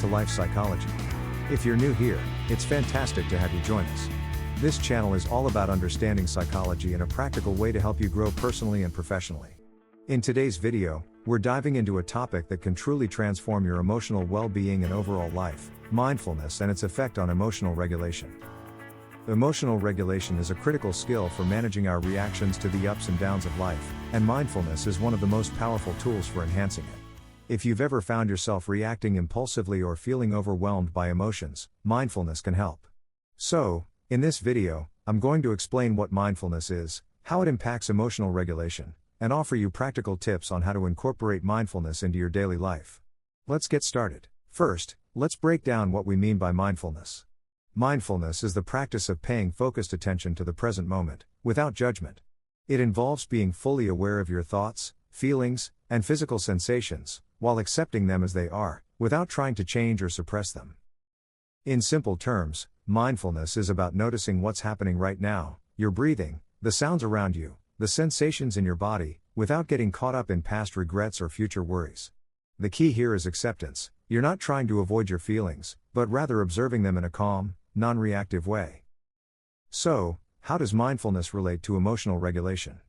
to Life Psychology. If you're new here, it's fantastic to have you join us. This channel is all about understanding psychology in a practical way to help you grow personally and professionally. In today's video, we're diving into a topic that can truly transform your emotional well-being and overall life: mindfulness and its effect on emotional regulation. Emotional regulation is a critical skill for managing our reactions to the ups and downs of life, and mindfulness is one of the most powerful tools for enhancing it. If you've ever found yourself reacting impulsively or feeling overwhelmed by emotions, mindfulness can help. So, in this video, I'm going to explain what mindfulness is, how it impacts emotional regulation, and offer you practical tips on how to incorporate mindfulness into your daily life. Let's get started. First, let's break down what we mean by mindfulness. Mindfulness is the practice of paying focused attention to the present moment, without judgment. It involves being fully aware of your thoughts, feelings, and physical sensations, while accepting them as they are, without trying to change or suppress them. In simple terms, mindfulness is about noticing what's happening right now: your breathing, the sounds around you, the sensations in your body, without getting caught up in past regrets or future worries. The key here is acceptance. You're not trying to avoid your feelings, but rather observing them in a calm, non-reactive way. So, how does mindfulness relate to emotional regulation?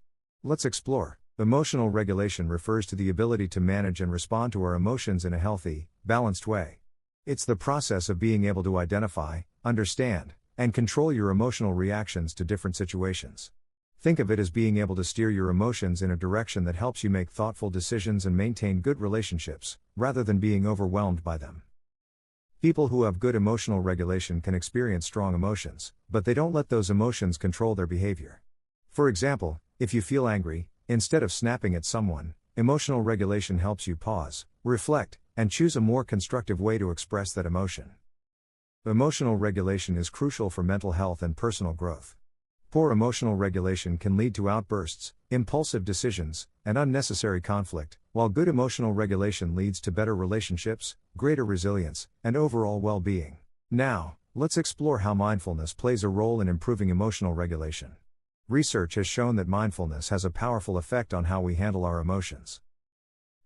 Let's explore. Emotional regulation refers to the ability to manage and respond to our emotions in a healthy, balanced way. It's the process of being able to identify, understand, and control your emotional reactions to different situations. Think of it as being able to steer your emotions in a direction that helps you make thoughtful decisions and maintain good relationships, rather than being overwhelmed by them. People who have good emotional regulation can experience strong emotions, but they don't let those emotions control their behavior. For example, if you feel angry, instead of snapping at someone, emotional regulation helps you pause, reflect, and choose a more constructive way to express that emotion. Emotional regulation is crucial for mental health and personal growth. Poor emotional regulation can lead to outbursts, impulsive decisions, and unnecessary conflict, while good emotional regulation leads to better relationships, greater resilience, and overall well-being. Now, let's explore how mindfulness plays a role in improving emotional regulation. Research has shown that mindfulness has a powerful effect on how we handle our emotions.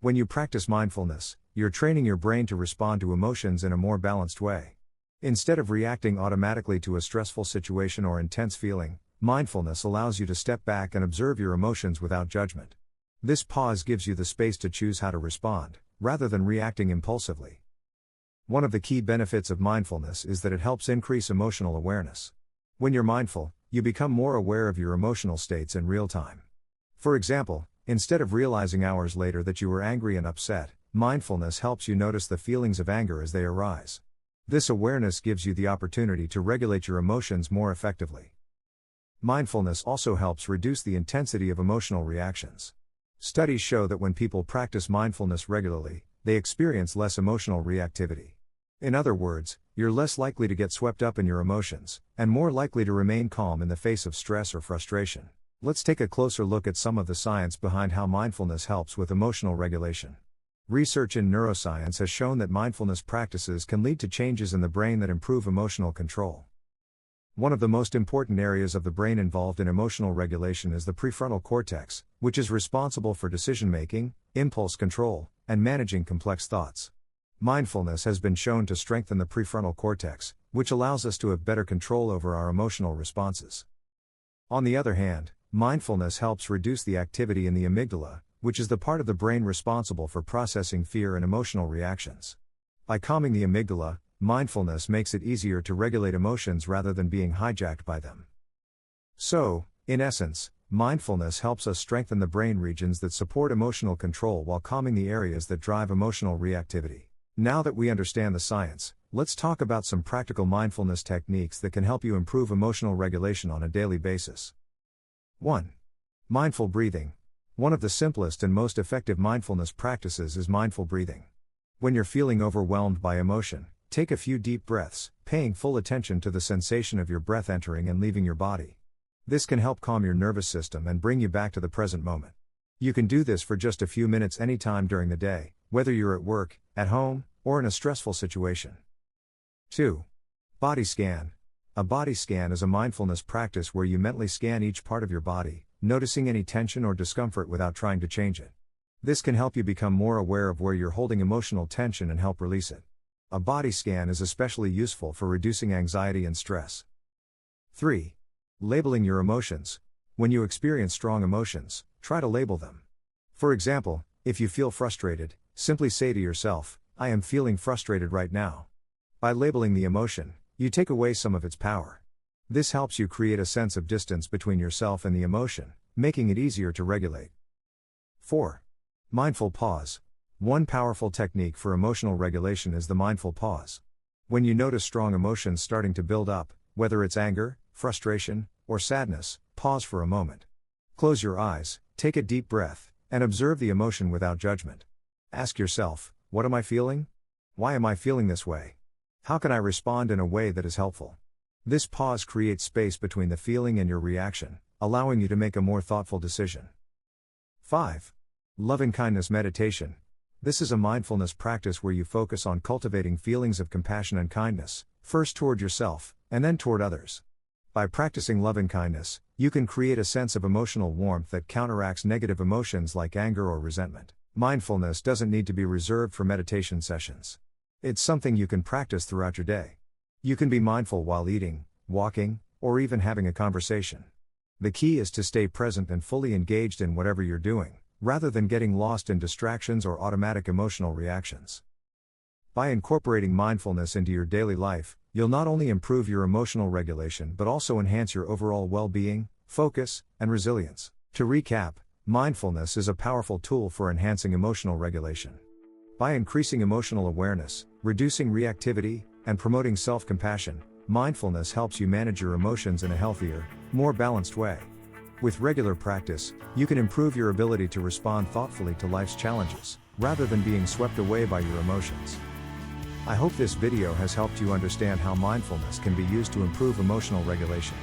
When you practice mindfulness, you're training your brain to respond to emotions in a more balanced way. Instead of reacting automatically to a stressful situation or intense feeling, mindfulness allows you to step back and observe your emotions without judgment. This pause gives you the space to choose how to respond, rather than reacting impulsively. One of the key benefits of mindfulness is that it helps increase emotional awareness. When you're mindful, you become more aware of your emotional states in real time. For example, instead of realizing hours later that you were angry and upset, mindfulness helps you notice the feelings of anger as they arise. This awareness gives you the opportunity to regulate your emotions more effectively. Mindfulness also helps reduce the intensity of emotional reactions. Studies show that when people practice mindfulness regularly, they experience less emotional reactivity. In other words, you're less likely to get swept up in your emotions, and more likely to remain calm in the face of stress or frustration. Let's take a closer look at some of the science behind how mindfulness helps with emotional regulation. Research in neuroscience has shown that mindfulness practices can lead to changes in the brain that improve emotional control. One of the most important areas of the brain involved in emotional regulation is the prefrontal cortex, which is responsible for decision-making, impulse control, and managing complex thoughts. Mindfulness has been shown to strengthen the prefrontal cortex, which allows us to have better control over our emotional responses. On the other hand, mindfulness helps reduce the activity in the amygdala, which is the part of the brain responsible for processing fear and emotional reactions. By calming the amygdala, mindfulness makes it easier to regulate emotions rather than being hijacked by them. So, in essence, mindfulness helps us strengthen the brain regions that support emotional control while calming the areas that drive emotional reactivity. Now that we understand the science, let's talk about some practical mindfulness techniques that can help you improve emotional regulation on a daily basis. 1. Mindful breathing. One of the simplest and most effective mindfulness practices is mindful breathing. When you're feeling overwhelmed by emotion, take a few deep breaths, paying full attention to the sensation of your breath entering and leaving your body. This can help calm your nervous system and bring you back to the present moment. You can do this for just a few minutes anytime during the day, whether you're at work, at home, or in a stressful situation. 2. Body scan. A body scan is a mindfulness practice where you mentally scan each part of your body, noticing any tension or discomfort without trying to change it. This can help you become more aware of where you're holding emotional tension and help release it. A body scan is especially useful for reducing anxiety and stress. 3. Labeling your emotions. When you experience strong emotions, try to label them. For example, if you feel frustrated, simply say to yourself, "I am feeling frustrated right now." By labeling the emotion, you take away some of its power. This helps you create a sense of distance between yourself and the emotion, making it easier to regulate. 4. Mindful pause. One powerful technique for emotional regulation is the mindful pause. When you notice strong emotions starting to build up, whether it's anger, frustration, or sadness, pause for a moment. Close your eyes, take a deep breath, and observe the emotion without judgment. Ask yourself, what am I feeling? Why am I feeling this way? How can I respond in a way that is helpful? This pause creates space between the feeling and your reaction, allowing you to make a more thoughtful decision. 5. Loving-kindness meditation. This is a mindfulness practice where you focus on cultivating feelings of compassion and kindness, first toward yourself, and then toward others. By practicing loving-kindness, you can create a sense of emotional warmth that counteracts negative emotions like anger or resentment. Mindfulness doesn't need to be reserved for meditation sessions. It's something you can practice throughout your day. You can be mindful while eating, walking, or even having a conversation. The key is to stay present and fully engaged in whatever you're doing, rather than getting lost in distractions or automatic emotional reactions. By incorporating mindfulness into your daily life, you'll not only improve your emotional regulation but also enhance your overall well-being, focus, and resilience. To recap, mindfulness is a powerful tool for enhancing emotional regulation. By increasing emotional awareness, reducing reactivity, and promoting self-compassion, mindfulness helps you manage your emotions in a healthier, more balanced way. With regular practice, you can improve your ability to respond thoughtfully to life's challenges, rather than being swept away by your emotions. I hope this video has helped you understand how mindfulness can be used to improve emotional regulation.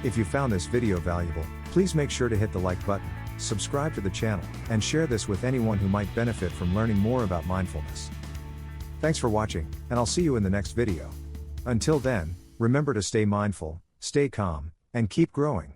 If you found this video valuable, please make sure to hit the like button, subscribe to the channel, and share this with anyone who might benefit from learning more about mindfulness. Thanks for watching, and I'll see you in the next video. Until then, remember to stay mindful, stay calm, and keep growing.